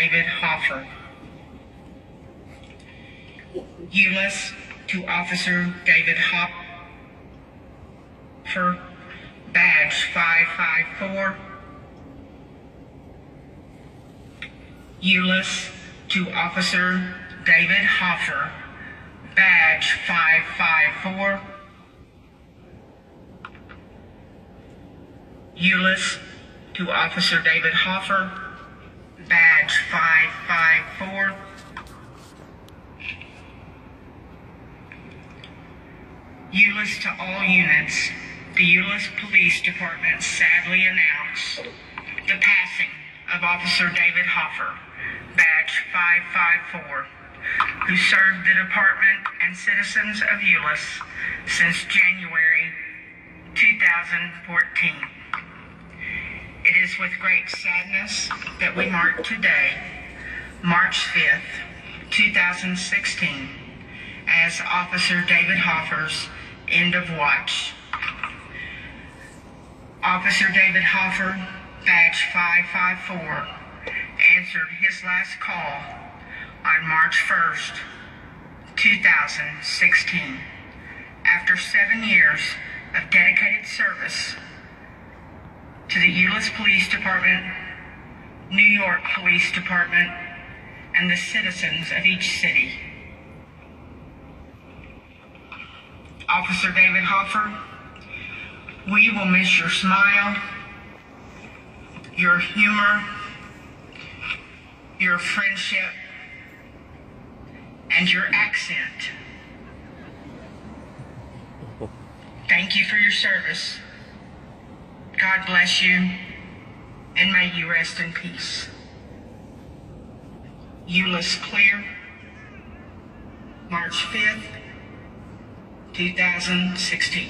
David Hofer. Euless to Officer David Hofer, badge 554. Euless to Officer David Hofer, badge 554. Euless to Officer David Hofer, badge 554. Euless to all units. The Euless Police Department sadly announce the passing of Officer David Hofer, badge 554, who served the department and citizens of Euless since January 2014. It is with great sadness that we mark today, March 5th, 2016, as Officer David Hofer's end of watch. Officer David Hofer, badge 554, answered his last call on March 1st, 2016, after 7 years of dedicated service to the Euless Police Department, New York Police Department, and the citizens of each city. Officer David Hofer, we will miss your smile, your humor, your friendship, and your accent. Thank you for your service. God bless you, and may you rest in peace. Euless clear, March 5th, 2016.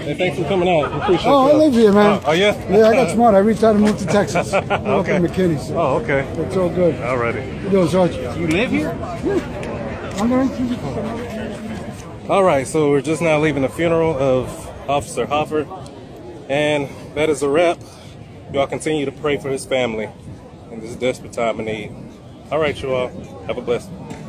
Hey, thanks for coming out. We appreciate it. Oh, I live here, man. Oh, yeah? Yeah, I got smart. I reached out and moved to Texas. I grew up Okay. in McKinney, so Oh, okay. it's all good. Alrighty. You doing, Sarge? You live here? I'm going to Alright, so we're just now leaving the funeral of Officer Hofer. And that is a wrap. Y'all continue to pray for his family in this desperate time of need. Alright, you all. Have a blessed one.